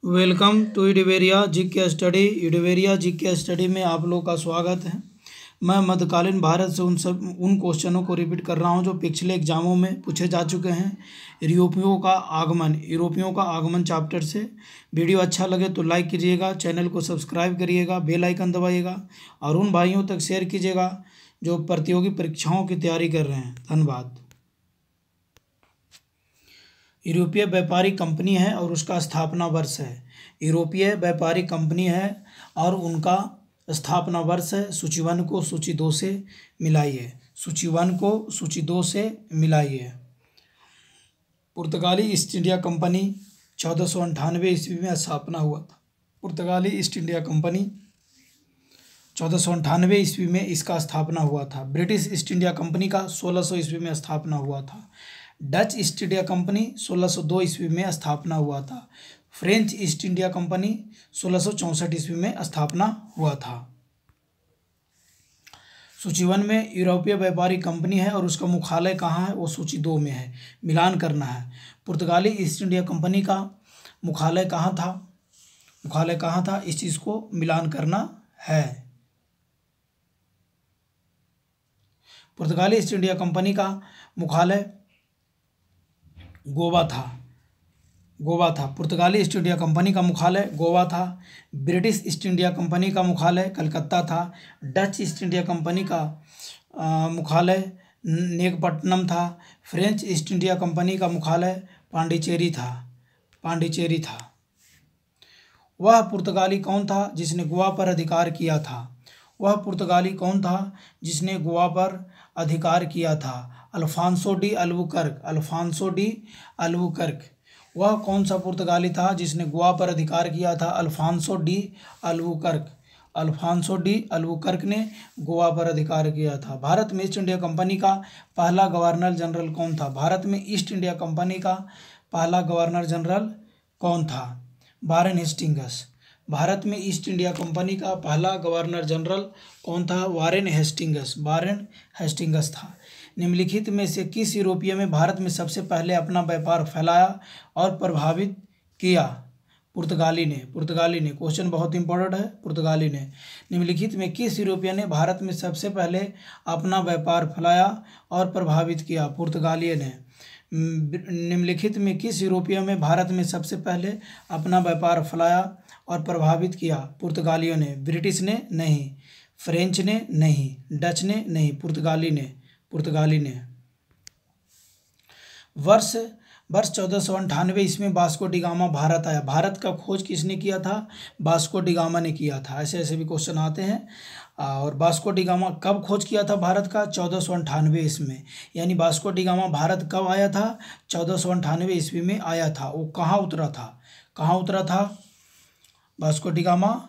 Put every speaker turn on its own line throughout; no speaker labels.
Welcome to इडवेरिया जी के study. इडवेरिया जी के study में आप लोग का स्वागत है। मैं मध्यकालीन भारत से उन क्वेश्चनों को रिपीट कर रहा हूं जो पिछले एग्जामों में पूछे जा चुके हैं। यूरोपियों का आगमन चैप्टर से। वीडियो अच्छा लगे तो लाइक कीजिएगा, चैनल को सब्सक्राइब करिएगा, बेल आइकन दबाइएगा और उन भाइयों तक शेयर कीजिएगा जो प्रतियोगी परीक्षाओं की तैयारी कर रहे हैं। धन्यवाद। यूरोपीय व्यापारी कंपनी है और उसका स्थापना वर्ष है। यूरोपीय व्यापारी कंपनी है और उनका स्थापना वर्ष है। सूची 1 को सूची 2 से मिलाइए। सूची 1 को सूची 2 से मिलाइए। पुर्तगाली ईस्ट इंडिया कंपनी 1498 ईस्वी में स्थापना हुआ था। पुर्तगाली ईस्ट इंडिया कंपनी 1498 ईस्वी में इसका स्थापना हुआ था। ब्रिटिश ईस्ट इंडिया कंपनी का 1600 ईस्वी में स्थापना हुआ था। डच ईस्ट इंडिया कंपनी 1602 ईस्वी में स्थापना हुआ था। फ्रेंच ईस्ट इंडिया कंपनी 1664 ईस्वी में स्थापना हुआ था। सूची 1 में यूरोपीय व्यापारी कंपनी है और उसका मुख्यालय कहाँ है, वो सूची 2 में है। मिलान करना है। पुर्तगाली ईस्ट इंडिया कंपनी का मुख्यालय कहाँ था, इस चीज़ को मिलान करना है। पुर्तगाली ईस्ट इंडिया कंपनी का मुख्यालय गोवा था। पुर्तगाली ईस्ट इंडिया कंपनी का मुख्यालय गोवा था। ब्रिटिश ईस्ट इंडिया कंपनी का मुख्यालय कलकत्ता था। डच ईस्ट इंडिया कंपनी का मुख्यालय नेगपट्टनम था। फ्रेंच ईस्ट इंडिया कंपनी का मुख्यालय पांडिचेरी था। वह पुर्तगाली कौन था जिसने गोवा पर अधिकार किया था? Alfonso de Albuquerque. वह कौन सा पुर्तगाली था जिसने गोवा पर अधिकार किया था? अल्फांसो डी अल्बुकर्क ने गोवा पर अधिकार किया था। भारत में ईस्ट इंडिया कंपनी का पहला गवर्नर जनरल कौन था? भारत में ईस्ट इंडिया कंपनी का पहला गवर्नर जनरल कौन था? Warren Hastings. भारत में ईस्ट इंडिया कंपनी का पहला गवर्नर जनरल कौन था? वारेन हेस्टिंग्स था। निम्नलिखित में से किस यूरोपीय में भारत में सबसे पहले अपना व्यापार फैलाया और प्रभावित किया? पुर्तगाली ने। क्वेश्चन बहुत इंपॉर्टेंट है। पुर्तगाली ने। निम्नलिखित में किस यूरोपीय ने भारत में सबसे पहले अपना व्यापार फैलाया और प्रभावित किया? पुर्तगाली ने। निम्नलिखित में किस यूरोपीय में भारत में सबसे पहले अपना व्यापार फैलाया और प्रभावित किया? पुर्तगालियों ने। ब्रिटिश ने नहीं, फ्रेंच ने नहीं, डच ने नहीं, पुर्तगाली ने। वर्ष 1498 ईस्वी में वास्को डी गामा भारत आया। भारत का खोज किसने किया था? वास्को डी गामा ने किया था। ऐसे भी क्वेश्चन आते हैं। और वास्को डी गामा कब खोज किया था भारत का? 1498 ईस्वी में। यानी वास्को डी गामा भारत कब आया था? 1498 ईस्वी में आया था। वो कहाँ उतरा था? वास्को डी गामा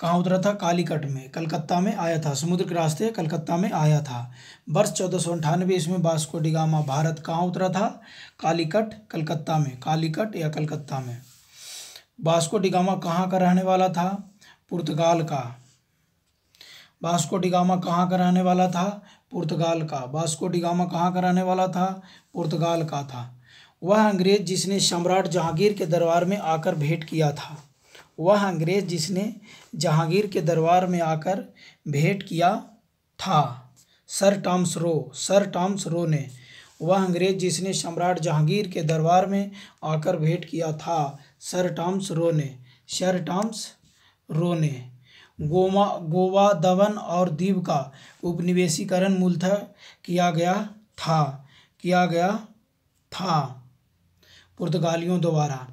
कहाँ उतरा था? कालीकट में, कलकत्ता में आया था। समुद्र के रास्ते कलकत्ता में आया था। वर्ष 1498 ईस्वी में वास्को डी गामा भारत कहाँ उतरा था? कालीकट, कलकत्ता में। कालीकट या कलकत्ता में। वास्को डी गामा कहाँ का रहने वाला था? पुर्तगाल का। वास्को डी गामा कहाँ का रहने वाला था? पुर्तगाल का। वास्को डी गामा कहाँ का रहने वाला था? पुर्तगाल का था। वह अंग्रेज जिसने सम्राट जहांगीर के दरबार में आकर भेंट किया था। सर टॉमस रो ने। वह अंग्रेज जिसने सम्राट जहांगीर के दरबार में आकर भेंट किया था। सर टॉमस रो ने। गोवा, दमन और दीव का उपनिवेशीकरण मूलतः किया गया था पुर्तगालियों द्वारा।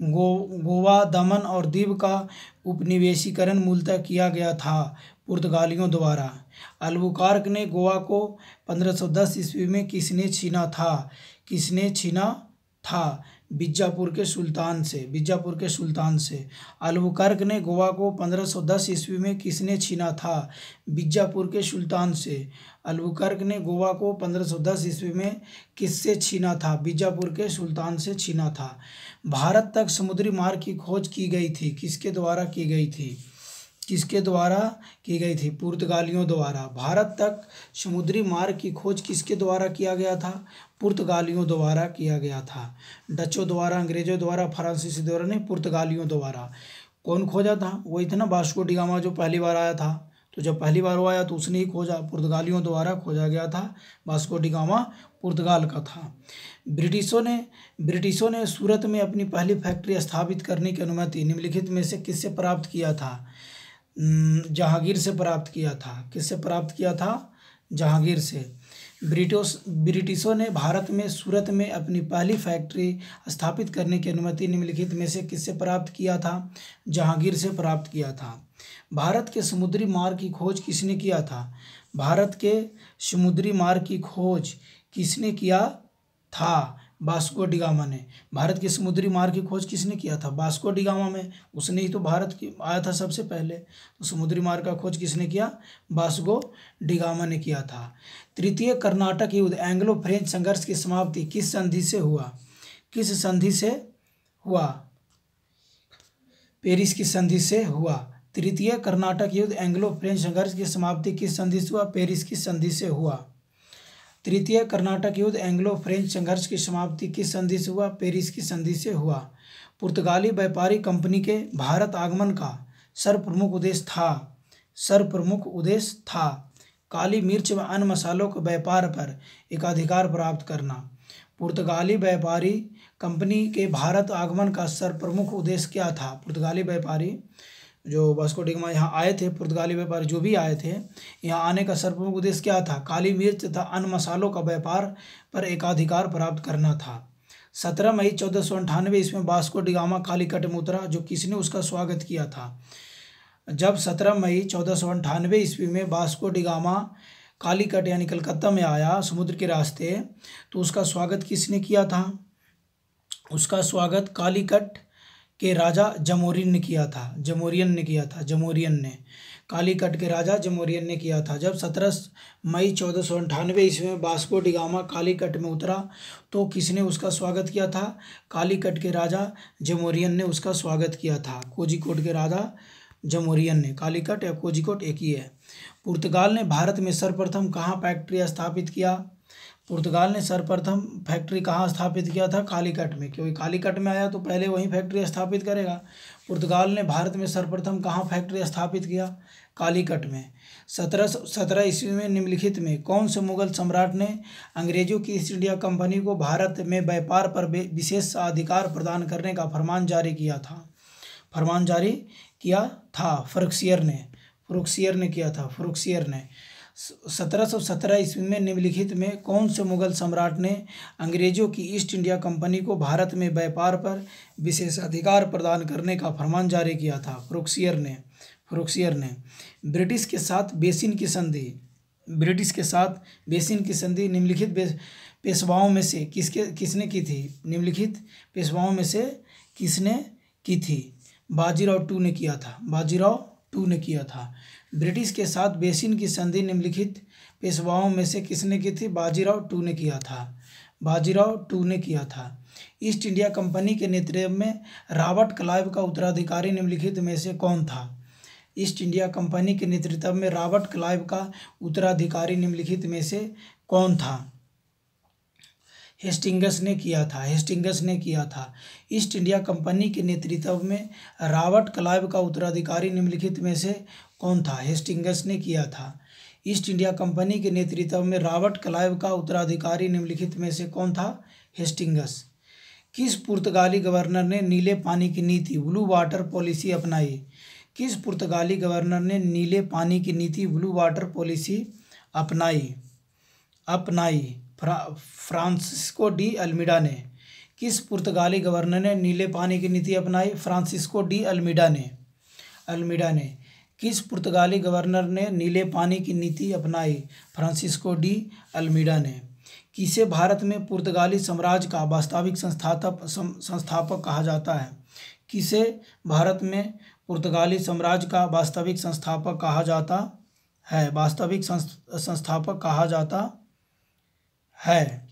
गोवा, दमन और दीव का उपनिवेशीकरण मूलतः किया गया था पुर्तगालियों द्वारा। अल्बुकर्क ने गोवा को 1510 ईस्वी में किसने छीना था? बीजापुर के सुल्तान से। अल्बुकर्क ने गोवा को 1510 ईस्वी में किसने छीना था? बीजापुर के सुल्तान से। अल्बुकर्क ने गोवा को 1510 ईस्वी में किससे छीना था? बीजापुर के सुल्तान से छीना था। भारत तक समुद्री मार्ग की खोज की गई थी। किसके द्वारा की गई थी? किसके द्वारा की गई थी? पुर्तगालियों द्वारा। भारत तक समुद्री मार्ग की खोज किसके द्वारा किया गया था? पुर्तगालियों द्वारा किया गया था। डचों द्वारा, अंग्रेजों द्वारा, फ्रांसीसी द्वारा नहीं, पुर्तगालियों द्वारा। कौन खोजा था? वही था ना, वास्को डी गामा, जो पहली बार आया था। तो जब पहली बार वो आया तो उसने ही खोजा, पुर्तगालियों द्वारा खोजा गया था। वास्को डी गामा पुर्तगाल का था। ब्रिटिशों ने सूरत में अपनी पहली फैक्ट्री स्थापित करने की अनुमति निम्नलिखित में से किससे प्राप्त किया था? जहांगीर से प्राप्त किया था। किससे प्राप्त किया था? जहांगीर से। ब्रिटिशों ने भारत में सूरत में अपनी पहली फैक्ट्री स्थापित करने की अनुमति निम्नलिखित में से किससे प्राप्त किया था? जहांगीर से प्राप्त किया था। भारत के समुद्री मार्ग की खोज किसने किया था? भारत के समुद्री मार्ग की खोज किसने किया था? वास्को डी गामा ने। भारत के समुद्री मार्ग की खोज किसने किया था? वास्को डी गामा में। उसने ही तो भारत की आया था सबसे पहले। तो समुद्री मार्ग का खोज किसने किया? वास्को डी गामा ने किया था। तृतीय कर्नाटक युद्ध एंग्लो फ्रेंच संघर्ष की समाप्ति किस संधि से हुआ? किस संधि से हुआ? पेरिस की संधि से हुआ। तृतीय कर्नाटक युद्ध एंग्लो फ्रेंच संघर्ष की समाप्ति किस संधि से हुआ? पेरिस की संधि से हुआ। तृतीय कर्नाटक युद्ध एंग्लो फ्रेंच संघर्ष की समाप्ति किस संधि से हुआ? पेरिस की संधि से हुआ। पुर्तगाली व्यापारी कंपनी के भारत आगमन का सर्वप्रमुख उद्देश्य था काली मिर्च व अन्य मसालों के व्यापार पर एकाधिकार प्राप्त करना। पुर्तगाली व्यापारी कंपनी के भारत आगमन का सर्वप्रमुख उद्देश्य क्या था? पुर्तगाली व्यापारी जो वास्को डी गामा यहाँ आए थे, पुर्तगाली व्यापारी जो भी आए थे, यहाँ आने का सर्वप्रमुख उद्देश्य क्या था? काली मिर्च तथा अन्य मसालों का व्यापार पर एकाधिकार प्राप्त करना था। 17 मई 1498 ईस्वी में वास्को डी गामा कालीकट में उतरा, जो किसने उसका स्वागत किया था? जब 17 मई 1498 ईस्वी में वास्को डी गामा कालीकट यानी कलकत्ता में आया समुद्र के रास्ते, तो उसका स्वागत किसने किया था? उसका स्वागत कालीकट के राजा जमोरियन ने किया था। जमोरियन ने कालीकट के राजा जमोरियन ने किया था। जब 17 मई 1498 ईस्वी में वास्को डी गामा कालीकट में उतरा तो किसने उसका स्वागत किया था? कालीकट के राजा जमोरियन ने उसका स्वागत किया था। कोझिकोड के राजा जमोरियन ने। कालीकट या कोझिकोड एक ही है। पुर्तगाल ने भारत में सर्वप्रथम कहाँ फैक्ट्री स्थापित किया? पुर्तगाल ने सर्वप्रथम फैक्ट्री कहाँ स्थापित किया था? कालीकट में, क्योंकि कालीकट में आया तो पहले वहीं फैक्ट्री स्थापित करेगा। पुर्तगाल ने भारत में सर्वप्रथम कहाँ फैक्ट्री स्थापित किया? कालीकट में। 1717 ईस्वी में निम्नलिखित में कौन से मुगल सम्राट ने अंग्रेजों की ईस्ट इंडिया कंपनी को भारत में व्यापार पर विशेष अधिकार प्रदान करने का फरमान जारी किया था? फरुखसियर ने किया था। 1717 ईस्वी में निम्नलिखित में कौन से मुगल सम्राट ने अंग्रेजों की ईस्ट इंडिया कंपनी को भारत में व्यापार पर विशेषाधिकार प्रदान करने का फरमान जारी किया था? फरुखसियर ने। ब्रिटिश के साथ बेसिन की संधि निम्नलिखित पेशवाओं में से किसने की थी? निम्नलिखित पेशवाओं में से किसने की थी? बाजीराव टू ने किया था। ब्रिटिश के साथ बेसिन की संधि निम्नलिखित पेशवाओं में से किसने की थी? बाजीराव टू ने किया था। ईस्ट इंडिया कंपनी के नेतृत्व में रॉबर्ट क्लाइव का उत्तराधिकारी निम्नलिखित में से कौन था? ईस्ट इंडिया कंपनी के नेतृत्व में रॉबर्ट क्लाइव का उत्तराधिकारी निम्नलिखित में से कौन था? हेस्टिंगस ने किया था। ईस्ट इंडिया कंपनी के नेतृत्व में रॉबर्ट क्लाइव का उत्तराधिकारी निम्नलिखित में से कौन था? हेस्टिंगस ने किया था। ईस्ट इंडिया कंपनी के नेतृत्व में रॉबर्ट क्लाइव का उत्तराधिकारी निम्नलिखित में से कौन था? हेस्टिंगस। किस पुर्तगाली गवर्नर ने नीले पानी की नीति ब्लू वाटर पॉलिसी अपनाई? किस पुर्तगाली गवर्नर ने नीले पानी की नीति ब्लू वाटर पॉलिसी अपनाई? फ्रांसिस्को डी अल्मीडा ने। किस पुर्तगाली गवर्नर ने नीले पानी की नीति अपनाई? फ्रांसिस्को डी अल्मीडा ने। किस पुर्तगाली गवर्नर ने नीले पानी की नीति अपनाई? फ्रांसिस्को डी अल्मीडा ने। किसे भारत में पुर्तगाली साम्राज्य का वास्तविक संस्थापक कहा जाता है? किसे भारत में पुर्तगाली साम्राज्य का वास्तविक संस्थापक कहा जाता है?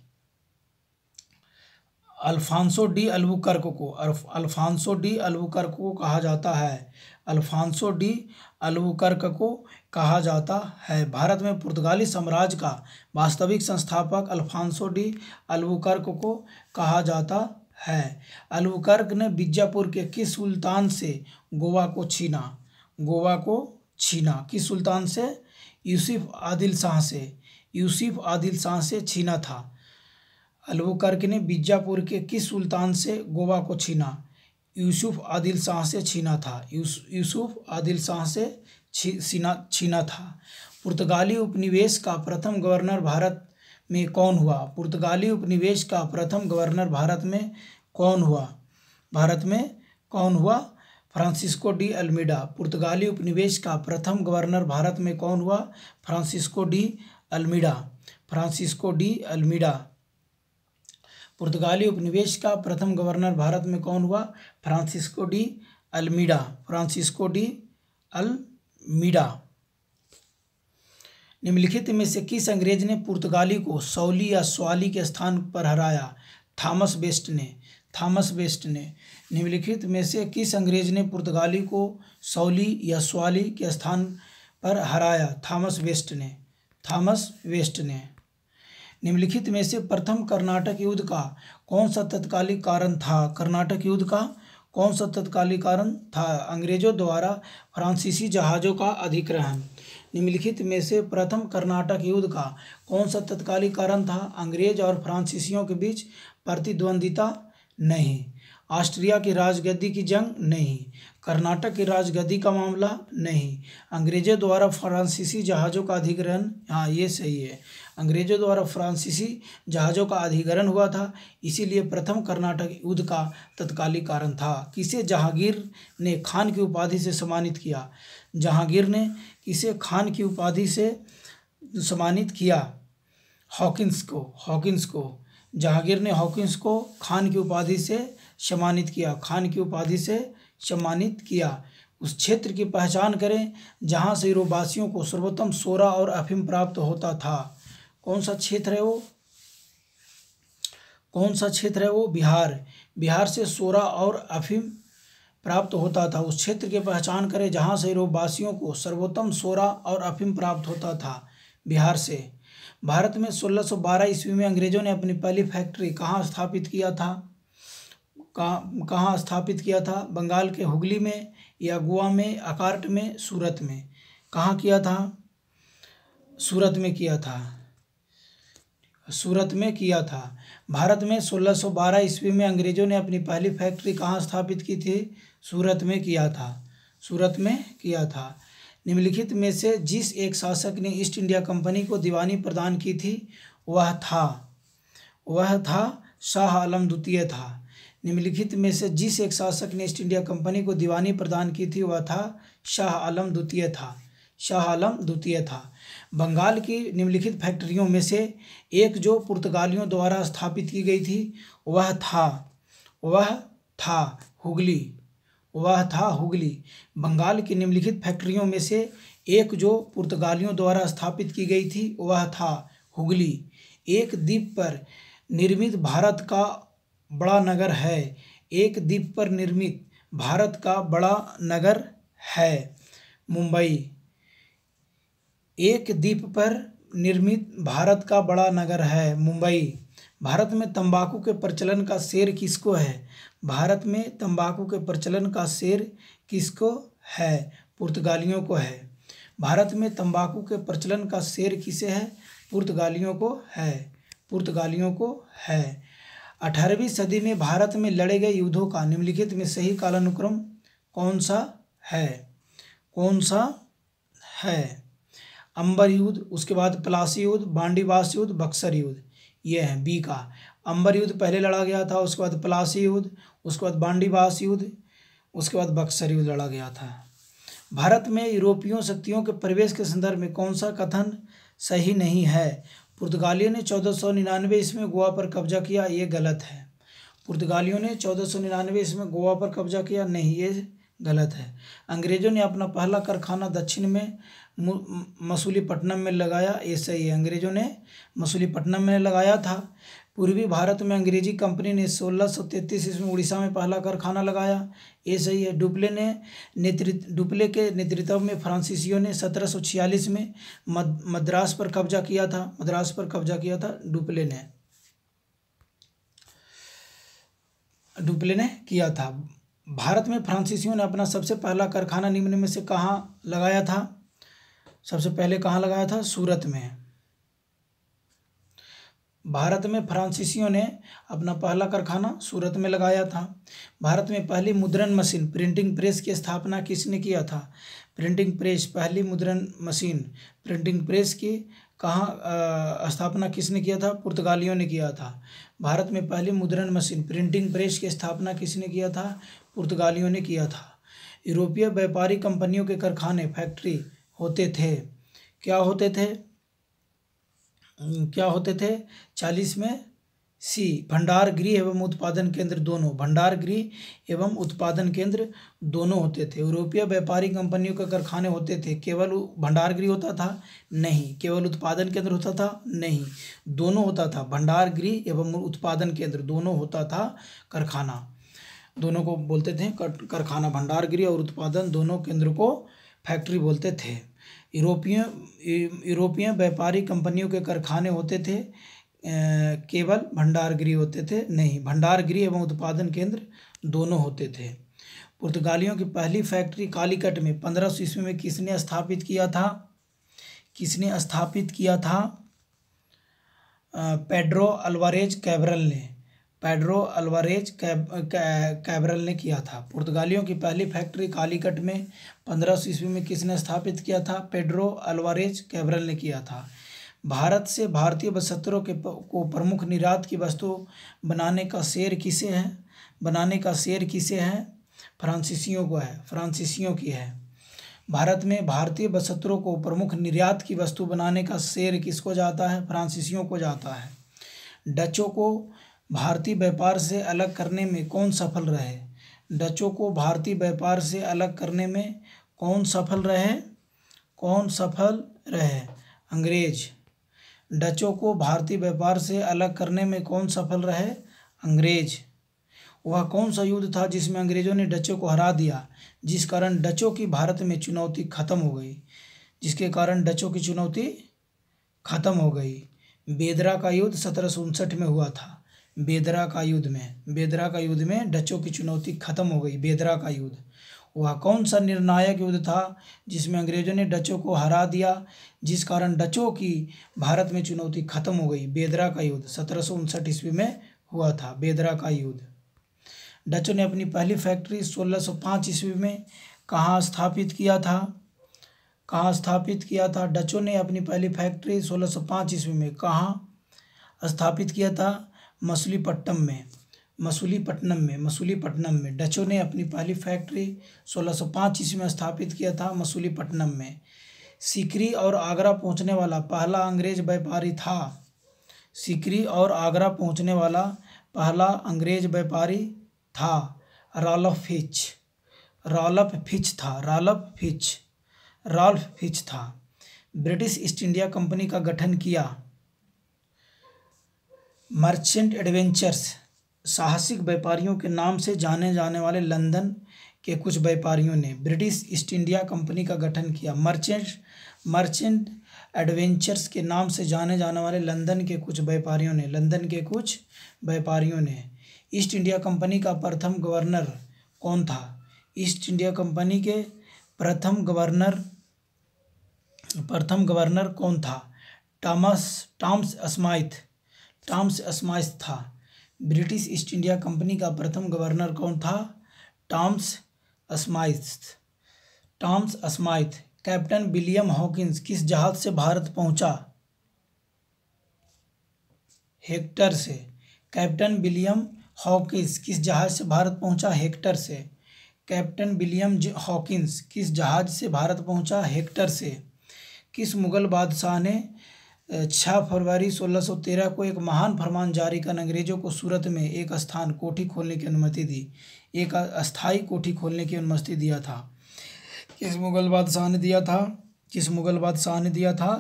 अल्फांसो डी अल्बुकर्क को अल्फांसो डी अल्बुकर्क को कहा जाता है। अल्फांसो डी अल्बुकर्क को कहा जाता है। भारत में पुर्तगाली साम्राज्य का वास्तविक संस्थापक अल्फांसो डी अल्बुकर्क को कहा जाता है। अल्बुकर्क ने बीजापुर के किस सुल्तान से गोवा को छीना? गोवा को छीना किस सुल्तान से? यूसुफ आदिल शाह से। यूसुफ आदिल शाह से छीना था। अल्बुकर्क ने बीजापुर के किस सुल्तान से गोवा को छीना? यूसुफ आदिल शाह से छीना था। यूसुफ आदिल शाह से छीना था। पुर्तगाली उपनिवेश का प्रथम गवर्नर भारत में कौन हुआ? पुर्तगाली उपनिवेश का प्रथम गवर्नर भारत में कौन हुआ? भारत में कौन हुआ? Francisco de Almeida. पुर्तगाली उपनिवेश का प्रथम गवर्नर भारत में कौन हुआ? Francisco de Almeida. Francisco de Almeida. पुर्तगाली उपनिवेश का प्रथम गवर्नर भारत में कौन हुआ? Francisco de Almeida. Francisco de Almeida. निम्नलिखित में से किस अंग्रेज ने पुर्तगाली को सौली या स्वाली के स्थान पर हराया? थॉमस बेस्ट ने। थॉमस बेस्ट ने। निम्नलिखित में से किस अंग्रेज ने पुर्तगाली को सौली या स्वाली के स्थान पर हराया? थॉमस बेस्ट ने। थॉमस वेस्ट ने। निम्नलिखित में से प्रथम कर्नाटक युद्ध का कौन सा तत्कालिक कारण था? कर्नाटक युद्ध का कौन सा तत्कालिक कारण था? अंग्रेजों द्वारा फ्रांसीसी जहाज़ों का अधिग्रहण। निम्नलिखित में से प्रथम कर्नाटक युद्ध का कौन सा तत्कालिक कारण था? अंग्रेज और फ्रांसीसियों के बीच प्रतिद्वंदिता नहीं। ऑस्ट्रिया की राजगद्दी की जंग नहीं। कर्नाटक की राजगद्दी का मामला नहीं। अंग्रेजों द्वारा फ्रांसीसी जहाज़ों का अधिग्रहण, हाँ ये सही है, अंग्रेजों द्वारा फ्रांसीसी जहाज़ों का अधिग्रहण हुआ था, इसीलिए प्रथम कर्नाटक युद्ध का तत्कालिक कारण था। किसे जहांगीर ने खान की उपाधि से सम्मानित किया? जहांगीर ने किसे खान की उपाधि से सम्मानित किया? हॉकिंस को। हॉकिंस को। जहांगीर ने हॉकिंस को खान की उपाधि से सम्मानित किया। खान की उपाधि से सम्मानित किया। उस क्षेत्र की पहचान करें जहां से यूरोपवासियों को सर्वोत्तम सोरा और अफीम प्राप्त होता था। कौन सा क्षेत्र है वो? कौन सा क्षेत्र है वो? बिहार। बिहार से सोरा और अफीम प्राप्त होता था। उस क्षेत्र की पहचान करें जहां से यूरोपवासियों को सर्वोत्तम सोरा और अफीम प्राप्त होता था। बिहार से। भारत में 1612 ईस्वी में अंग्रेजों ने अपनी पहली फैक्ट्री कहाँ स्थापित किया था? कहाँ स्थापित किया था? बंगाल के हुगली में या गोवा में, अकार्ट में, सूरत में? कहाँ किया था? सूरत में किया था। सूरत में किया था। भारत में 1612 ईस्वी में अंग्रेजों ने अपनी पहली फैक्ट्री कहाँ स्थापित की थी? सूरत में किया था। सूरत में किया था। निम्नलिखित में से जिस एक शासक ने ईस्ट इंडिया कंपनी को दीवानी प्रदान की थी वह था शाह आलम द्वितीय था। निम्नलिखित में से जिस एक शासक ने ईस्ट इंडिया कंपनी को दीवानी प्रदान की थी वह था शाह आलम द्वितीय था। शाह आलम द्वितीय था। बंगाल की निम्नलिखित फैक्ट्रियों में से एक जो पुर्तगालियों द्वारा स्थापित की गई थी वह था हुगली। वह था हुगली। बंगाल की निम्नलिखित फैक्ट्रियों में से एक जो पुर्तगालियों द्वारा स्थापित की गई थी वह था हुगली। एक द्वीप पर निर्मित भारत का बड़ा नगर है। एक द्वीप पर निर्मित भारत का बड़ा नगर है मुंबई। एक द्वीप पर निर्मित भारत का बड़ा नगर है मुंबई। भारत में तंबाकू के प्रचलन का श्रेय किसको है? भारत में तंबाकू के प्रचलन का श्रेय किसको है? पुर्तगालियों को है। भारत में तंबाकू के प्रचलन का श्रेय किसे है? पुर्तगालियों को है। पुर्तगालियों को है। 18वीं सदी में भारत में लड़े गए युद्धों का निम्नलिखित में सही कालानुक्रम कौन सा है? कौन सा है? अंबर युद्ध, उसके बाद प्लासी युद्ध, बांडीवास युद्ध, बक्सर युद्ध। ये है बी का। अंबर युद्ध पहले लड़ा गया था, उसके बाद प्लासी युद्ध, उसके बाद बांडीवास युद्ध, उसके बाद बक्सर युद्ध लड़ा गया था। भारत में यूरोपीय शक्तियों के प्रवेश के संदर्भ में कौन सा कथन सही नहीं है? पुर्तगालियों ने 1499 ईस्वी में गोवा पर कब्जा किया, ये गलत है। पुर्तगालियों ने 1499 ईस्वी में गोवा पर कब्जा किया, नहीं, ये गलत है। अंग्रेजों ने अपना पहला कारखाना दक्षिण में मसूलीपट्टनम में लगाया, ये सही है। अंग्रेजों ने मसूलीपट्टनम में लगाया था। पूर्वी भारत में अंग्रेजी कंपनी ने 1633 ईस्वी में उड़ीसा में पहला कारखाना लगाया। ये सही है। डुप्ले के नेतृत्व में फ्रांसीसियों ने 1746 में मद्रास पर कब्जा किया था। डुप्ले ने किया था। भारत में फ्रांसीसियों ने अपना सबसे पहला कारखाना निम्न में से कहाँ लगाया था? सबसे पहले कहाँ लगाया था? सूरत में। भारत में फ्रांसीसियों ने अपना पहला कारखाना सूरत में लगाया था। भारत में पहली मुद्रण मशीन प्रिंटिंग प्रेस की स्थापना किसने किया था? पहली मुद्रण मशीन प्रिंटिंग प्रेस की कहाँ स्थापना किसने किया था? पुर्तगालियों ने किया था। भारत में पहली मुद्रण मशीन प्रिंटिंग प्रेस की स्थापना किसने किया था? पुर्तगालियों ने किया था। यूरोपीय व्यापारी कंपनियों के कारखाने फैक्ट्री होते थे। क्या होते थे? 40 में सी भंडार गृह एवं उत्पादन केंद्र दोनों होते थे। यूरोपीय व्यापारी कंपनियों के कारखाने होते थे। केवल भंडार गृह होता था? नहीं। केवल उत्पादन केंद्र होता था? नहीं। दोनों होता था। भंडार गृह एवं उत्पादन केंद्र दोनों होता था कारखाना। दोनों को बोलते थे कारखाना। भंडार गृह और उत्पादन दोनों केंद्र को फैक्ट्री बोलते थे। यूरोपीय व्यापारी कंपनियों के कारखाने होते थे, केवल भंडार गृह होते थे? नहीं। भंडार गृह एवं उत्पादन केंद्र दोनों होते थे। पुर्तगालियों की पहली फैक्ट्री कालीकट में 1500 ईस्वी में किसने स्थापित किया था? पेड्रो अल्वारेज कैब्रल ने किया था। पुर्तगालियों की पहली फैक्ट्री कालीकट में 1500 ईस्वी में किसने स्थापित किया था? पेड्रो अल्वारेज कैब्रल ने किया था। भारत से भारतीय वस्त्रों को प्रमुख निर्यात की वस्तु बनाने का श्रेय किसे है? फ्रांसीसियों की है। भारत में भारतीय वस्त्रों को प्रमुख निर्यात की वस्तु बनाने का श्रेय किसको जाता है? फ्रांसीसियों को जाता है। डचों को भारतीय व्यापार से अलग करने में कौन सफल रहे? अंग्रेज। डचों को भारतीय व्यापार से अलग करने में कौन सफल रहे? अंग्रेज। वह कौन सा युद्ध था जिसमें अंग्रेजों ने डचों को हरा दिया, जिस कारण डचों की भारत में चुनौती खत्म हो गई? बेदरा का युद्ध 1759 में हुआ था। बेदरा का युद्ध में डचों की चुनौती खत्म हो गई। बेदरा का युद्ध। वह कौन सा निर्णायक युद्ध था जिसमें अंग्रेजों ने डचों को हरा दिया, जिस कारण डचों की भारत में चुनौती खत्म हो गई? बेदरा का युद्ध 1759 ईस्वी में हुआ था। बेदरा का युद्ध। डचों ने अपनी पहली फैक्ट्री 1605 ईस्वी में कहाँ स्थापित किया था? डचों ने अपनी पहली फैक्ट्री 1605 ईस्वी में कहाँ स्थापित किया था? मसूलीपट्टनम में। डचों ने अपनी पहली फैक्ट्री 1605 ईस्वी में स्थापित किया था मसूलीपट्टनम में। सीकरी और आगरा पहुंचने वाला पहला अंग्रेज व्यापारी था राल्फ फिच था। ब्रिटिश ईस्ट इंडिया कंपनी का गठन किया। मर्चेंट एडवेंचर्स साहसिक व्यापारियों के नाम से जाने जाने वाले लंदन के कुछ व्यापारियों ने ब्रिटिश ईस्ट इंडिया कंपनी का गठन किया। मर्चेंट एडवेंचर्स के नाम से जाने जाने वाले लंदन के कुछ व्यापारियों ने ईस्ट इंडिया कंपनी का प्रथम गवर्नर कौन था? ईस्ट इंडिया कंपनी के प्रथम गवर्नर कौन था? टॉमस स्माइथ था। ब्रिटिश ईस्ट इंडिया कंपनी का प्रथम गवर्नर कौन था? Thomas Smythe. Captain William Hawkins किस जहाज से भारत पहुंचा? हेक्टर से। कैप्टन विलियम हॉकिंस किस जहाज से भारत पहुंचा? हेक्टर से। कैप्टन विलियम हॉकिंस किस जहाज से भारत पहुंचा? हेक्टर से। किस मुगल बादशाह ने 6 फरवरी 1613 को एक महान फरमान जारी कर अंग्रेजों को सूरत में एक अस्थायी कोठी खोलने की अनुमति दिया था? किस मुगल बादशाह ने दिया था?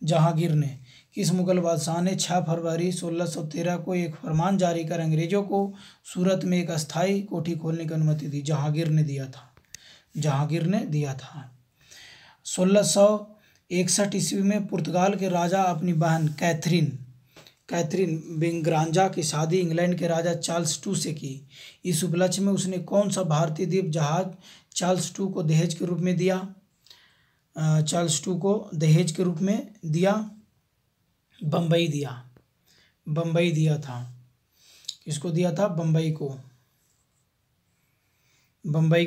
जहांगीर ने। किस मुगल बादशाह ने 6 फरवरी 1613 को एक फरमान जारी कर अंग्रेजों को सूरत में एक अस्थायी कोठी खोलने की अनुमति दी? जहांगीर ने दिया था। जहांगीर ने दिया था। 1661 ईस्वी में पुर्तगाल के राजा अपनी बहन कैथरीन बिंग्रांजा की शादी इंग्लैंड के राजा चार्ल्स टू से की। इस उपलक्ष्य में उसने कौन सा भारतीय द्वीप जहाज चार्ल्स टू को दहेज के रूप में दिया? चार्ल्स टू को दहेज के रूप में दिया बम्बई दिया था। किसको दिया था? बम्बई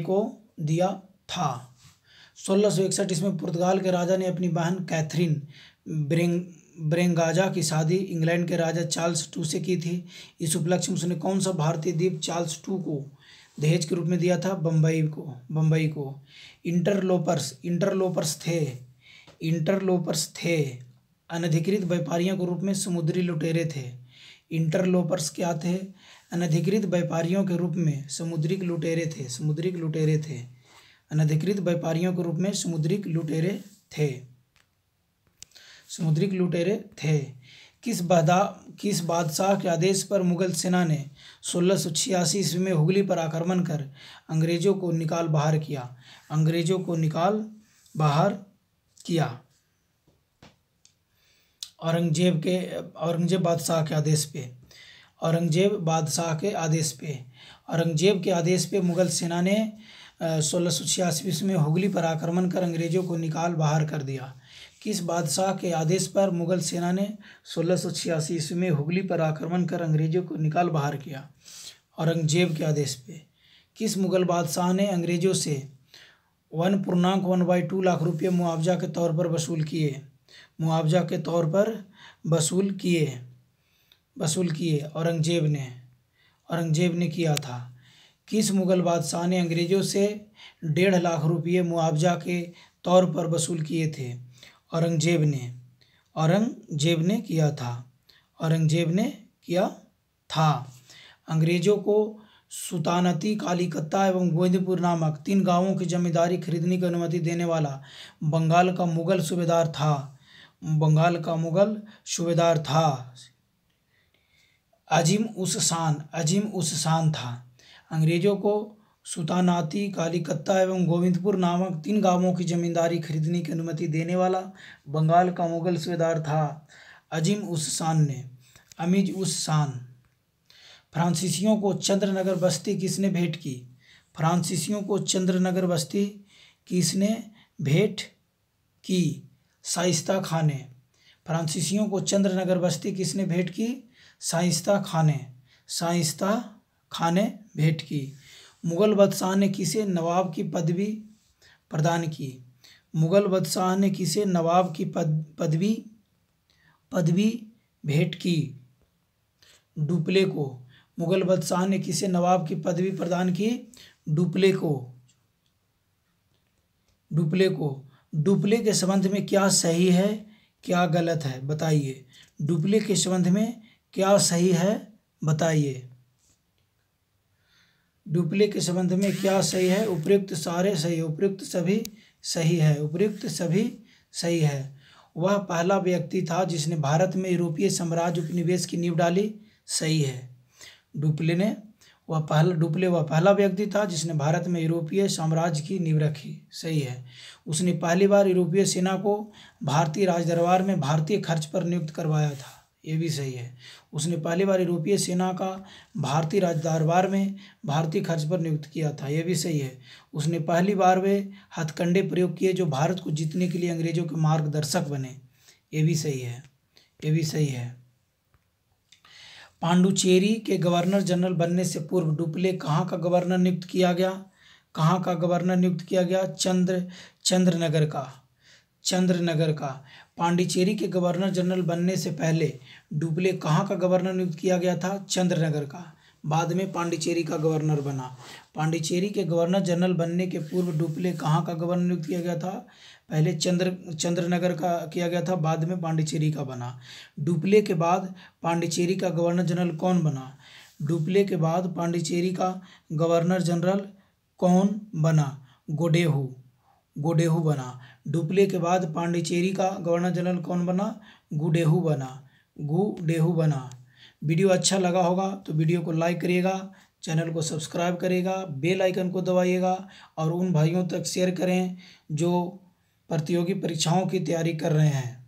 को दिया था। 1661 इसमें पुर्तगाल के राजा ने अपनी बहन कैथरीन ब्रेंगाजा की शादी इंग्लैंड के राजा चार्ल्स टू से की थी। इस उपलक्ष्य में उसने कौन सा भारतीय द्वीप चार्ल्स टू को दहेज के रूप में दिया था? बम्बई को। इंटरलोपर्स थे अनधिकृत व्यापारियों के रूप में समुद्री लुटेरे थे। इंटरलोपर्स क्या थे? अनधिकृत व्यापारियों के रूप में समुद्रिक लुटेरे थे। अनधिकृत व्यापारियों के रूप में समुद्रिक लुटेरे थे। किस बादशाह के आदेश पर मुगल सेना ने 1686 ईस्वी में हुगली पर आक्रमण कर अंग्रेजों को निकाल किया? औरंगजेब के आदेश पे मुगल सेना ने 1686 ईस्वी में हुगली पर आक्रमण कर अंग्रेजों को निकाल बाहर कर दिया। किस बादशाह के आदेश पर मुगल सेना ने 1686 ईस्वी में हुगली पर आक्रमण कर अंग्रेजों को निकाल बाहर किया? औरंगजेब के आदेश पे। किस मुगल बादशाह ने अंग्रेजों से 1.1/2 लाख रुपये मुआवजा के तौर पर वसूल किए? औरंगजेब ने किया था। किस मुगल बादशाह ने अंग्रेजों से 1.5 लाख रुपये मुआवजा के तौर पर वसूल किए थे? औरंगजेब ने किया था। अंग्रेजों को सुल्तानती कालीकत्ता एवं गोविंदपुर नामक 3 गांवों की जमींदारी खरीदने की अनुमति देने वाला बंगाल का मुगल सूबेदार था अजीम उस शान था। अंग्रेजों को सुल्तानाती कालीकत्ता एवं गोविंदपुर नामक 3 गांवों की जमींदारी खरीदने की अनुमति देने वाला बंगाल का मुगल सूबेदार था अजीम उस शान। फ्रांसीसियों को चंद्रनगर बस्ती किसने भेंट की? शाइस्ता खां ने भेंट की। मुगल बादशाह ने किसे नवाब की पदवी प्रदान की? पदवी भेंट की? डुप्ले को। मुगल बादशाह ने किसे नवाब की पदवी प्रदान की? डुप्ले को। डुप्ले के संबंध में क्या सही है, क्या गलत है, बताइए। डुप्ले के संबंध में क्या सही है, बताइए। डुप्ले के संबंध में क्या सही है? उपयुक्त सारे सही, उपयुक्त सभी सही है। वह पहला व्यक्ति था जिसने भारत में यूरोपीय साम्राज्य उपनिवेश की नींव डाली, सही है। वह पहला व्यक्ति था जिसने भारत में यूरोपीय साम्राज्य की नींव रखी, सही है। उसने पहली बार यूरोपीय सेना को भारतीय राजदरबार में भारतीय खर्च पर नियुक्त करवाया था, ये भी सही है। उसने पहली बार यूरोपीय सेना का भारतीय राजदरबार में भारतीय खर्च पर नियुक्त किया था, ये भी सही है। उसने पहली बार वे हथकंडे प्रयोग किए जो भारत को जीतने के लिए अंग्रेजों के मार्गदर्शक बने, ये भी सही है। पांडुचेरी के गवर्नर जनरल बनने से पूर्व डुप्ले कहाँ का गवर्नर नियुक्त किया गया? चंद्रनगर का। पांडिचेरी के गवर्नर जनरल बनने से पहले डुप्ले कहाँ का गवर्नर नियुक्त किया गया था? चंद्रनगर का। बाद में पांडिचेरी का गवर्नर बना। पांडिचेरी के गवर्नर जनरल बनने के पूर्व डुप्ले कहाँ का गवर्नर नियुक्त किया गया था? पहले चंद्रनगर का किया गया था, बाद में पांडिचेरी का बना। डुप्ले के बाद पांडिचेरी का गवर्नर जनरल कौन बना? डुप्ले के बाद पांडिचेरी का गवर्नर जनरल कौन बना? गोडेहू बना। डुप्ले के बाद पांडिचेरी का गवर्नर जनरल कौन बना? गुडेहू बना, गुडेहू बना। वीडियो अच्छा लगा होगा तो वीडियो को लाइक करिएगा, चैनल को सब्सक्राइब करिएगा, बेल आइकन को दबाइएगा और उन भाइयों तक शेयर करें जो प्रतियोगी परीक्षाओं की तैयारी कर रहे हैं।